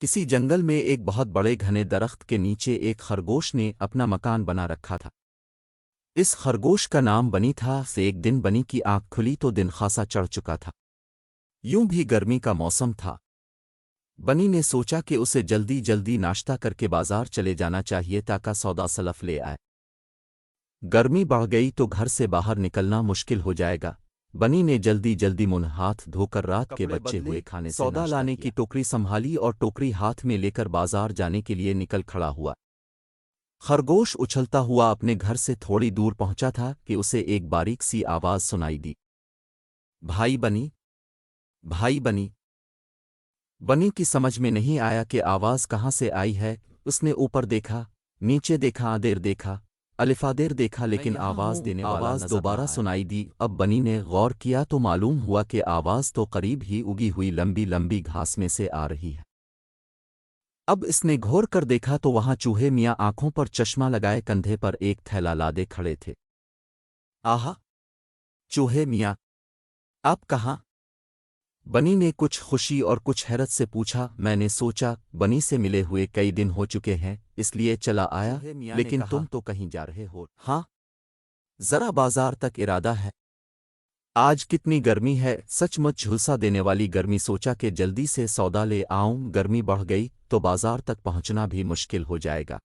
किसी जंगल में एक बहुत बड़े घने दरख्त के नीचे एक खरगोश ने अपना मकान बना रखा था। इस खरगोश का नाम बनी था। से एक दिन बनी की आंख खुली तो दिन खासा चढ़ चुका था। यूं भी गर्मी का मौसम था। बनी ने सोचा कि उसे जल्दी जल्दी नाश्ता करके बाजार चले जाना चाहिए ताकि सौदा सलफ ले आए। गर्मी बढ़ गई तो घर से बाहर निकलना मुश्किल हो जाएगा। बनी ने जल्दी जल्दी मुंह हाथ धोकर रात के बचे हुए खाने से सौदा लाने की टोकरी संभाली और टोकरी हाथ में लेकर बाजार जाने के लिए निकल खड़ा हुआ। खरगोश उछलता हुआ अपने घर से थोड़ी दूर पहुंचा था कि उसे एक बारीक सी आवाज सुनाई दी। भाई बनी, भाई बनी। बनी की समझ में नहीं आया कि आवाज कहाँ से आई है। उसने ऊपर देखा, नीचे देखा, देर देखा, अलिफादेर देखा, लेकिन आवाज देने वाला आवाज दोबारा सुनाई दी। अब बनी ने गौर किया तो मालूम हुआ कि आवाज तो करीब ही उगी हुई लंबी लंबी घास में से आ रही है। अब इसने घोर कर देखा तो वहां चूहे मियाँ आंखों पर चश्मा लगाए कंधे पर एक थैला लादे खड़े थे। आहा, चूहे मियाँ, आप कहाँ? बनी ने कुछ खुशी और कुछ हैरत से पूछा। मैंने सोचा बनी से मिले हुए कई दिन हो चुके हैं, इसलिए चला आया, लेकिन तुम तो कहीं जा रहे हो? हाँ, जरा बाजार तक इरादा है। आज कितनी गर्मी है, सचमुच झुलसा देने वाली गर्मी। सोचा कि जल्दी से सौदा ले आऊं, गर्मी बढ़ गई तो बाजार तक पहुंचना भी मुश्किल हो जाएगा।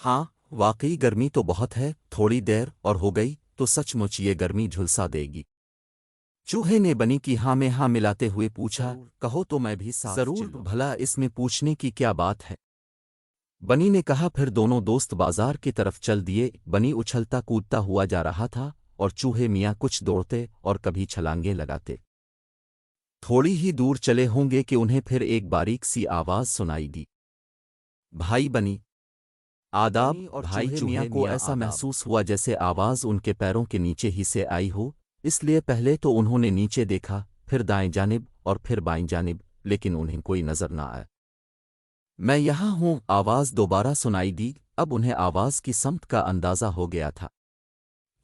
हाँ, वाकई गर्मी तो बहुत है, थोड़ी देर और हो गई तो सचमुच ये गर्मी झुलसा देगी। चूहे ने बनी की हाँ में हाँ मिलाते हुए पूछा, कहो तो मैं भी साथ जरूर। भला इसमें पूछने की क्या बात है? बनी ने कहा। फिर दोनों दोस्त बाजार की तरफ चल दिए। बनी उछलता कूदता हुआ जा रहा था और चूहे मियाँ कुछ दौड़ते और कभी छलांगे लगाते। थोड़ी ही दूर चले होंगे कि उन्हें फिर एक बारीक सी आवाज सुनाई दी। भाई बनी, आदाब। और भाई चूहे को ऐसा महसूस हुआ जैसे आवाज उनके पैरों के नीचे ही से आई हो, इसलिए पहले तो उन्होंने नीचे देखा, फिर दाएं जानिब और फिर बाईं जानिब, लेकिन उन्हें कोई नजर न आया। मैं यहाँ हूँ, आवाज दोबारा सुनाई दी। अब उन्हें आवाज की समत का अंदाजा हो गया था।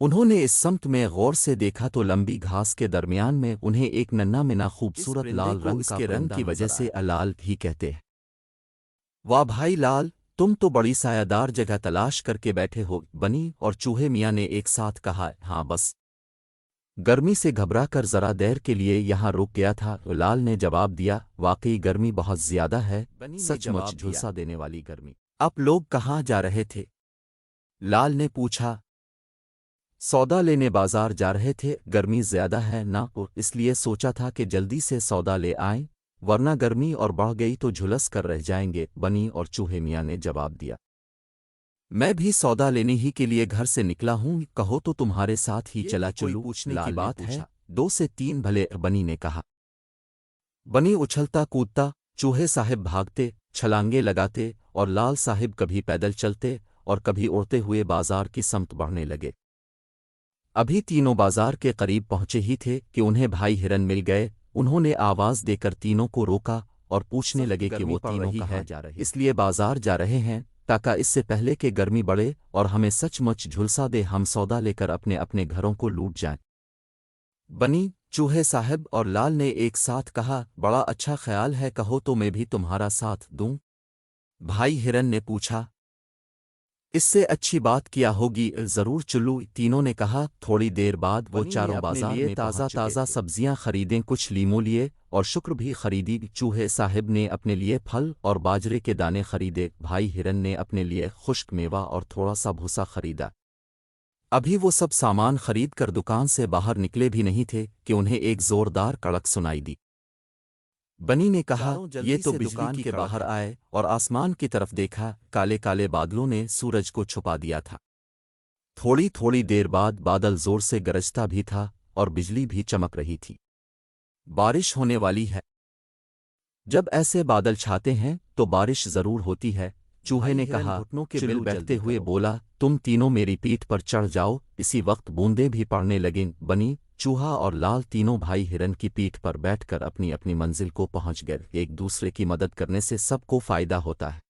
उन्होंने इस समत में गौर से देखा तो लंबी घास के दरमियान में उन्हें एक नन्हा मिना खूबसूरत लाल रंग के रंग की वजह से अलाल भी कहते हैं। वाह भाई लाल, तुम तो बड़ी सायादार जगह तलाश करके बैठे हो। बनी और चूहे मियाँ ने एक साथ कहा। हाँ, बस गर्मी से घबराकर जरा देर के लिए यहाँ रुक गया था। लाल ने जवाब दिया, वाकई गर्मी बहुत ज्यादा है, सचमुच झुलसा देने वाली गर्मी। आप लोग कहाँ जा रहे थे? लाल ने पूछा। सौदा लेने बाजार जा रहे थे, गर्मी ज्यादा है ना, इसलिए सोचा था कि जल्दी से सौदा ले आएं, वरना गर्मी और बढ़ गई तो झुलस कर रह जाएंगे। बनी और चूहे मियाँ ने जवाब दिया। मैं भी सौदा लेने ही के लिए घर से निकला हूँ, कहो तो तुम्हारे साथ ही चला चलूं। पूछने की बात है, 2 से 3 भले, बनी ने कहा। बनी उछलता कूदता, चूहे साहिब भागते छलांगे लगाते और लाल साहिब कभी पैदल चलते और कभी उड़ते हुए बाजार की समत बढ़ने लगे। अभी तीनों बाजार के करीब पहुंचे ही थे कि उन्हें भाई हिरन मिल गए। उन्होंने आवाज देकर तीनों को रोका और पूछने लगे कि वो तीनों कहाँ जा रहे हैं। इसलिए बाजार जा रहे हैं ताकि इससे पहले कि गर्मी बढ़े और हमें सचमुच झुलसा दे, हम सौदा लेकर अपने अपने घरों को लूट जाएं। बनी, चूहे साहब और लाल ने एक साथ कहा। बड़ा अच्छा ख्याल है, कहो तो मैं भी तुम्हारा साथ दूं? भाई हिरन ने पूछा। इससे अच्छी बात क्या होगी, जरूर चलूं, तीनों ने कहा। थोड़ी देर बाद वो चारों बाजार में ताज़ा ताज़ा सब्जियां खरीदें, कुछ लीमू लिए और शुक्र भी खरीदी। चूहे साहिब ने अपने लिए फल और बाजरे के दाने खरीदे। भाई हिरन ने अपने लिए खुश्क मेवा और थोड़ा सा भूसा खरीदा। अभी वो सब सामान खरीद कर दुकान से बाहर निकले भी नहीं थे कि उन्हें एक जोरदार कड़क सुनाई दी। बनी ने कहा, ये तो बिजली के बाहर आए और आसमान की तरफ देखा। काले काले बादलों ने सूरज को छुपा दिया था। थोड़ी थोड़ी देर बाद बादल जोर से गरजता भी था और बिजली भी चमक रही थी। बारिश होने वाली है। जब ऐसे बादल छाते हैं तो बारिश जरूर होती है। चूहे ने कहा। घुटनों के बिल बैठते हुए बोला, तुम तीनों मेरी पीठ पर चढ़ जाओ। इसी वक्त बूंदें भी पड़ने लगीं। बनी, चूहा और लाल तीनों भाई हिरन की पीठ पर बैठकर अपनी अपनी मंजिल को पहुंच गए। एक दूसरे की मदद करने से सबको फायदा होता है।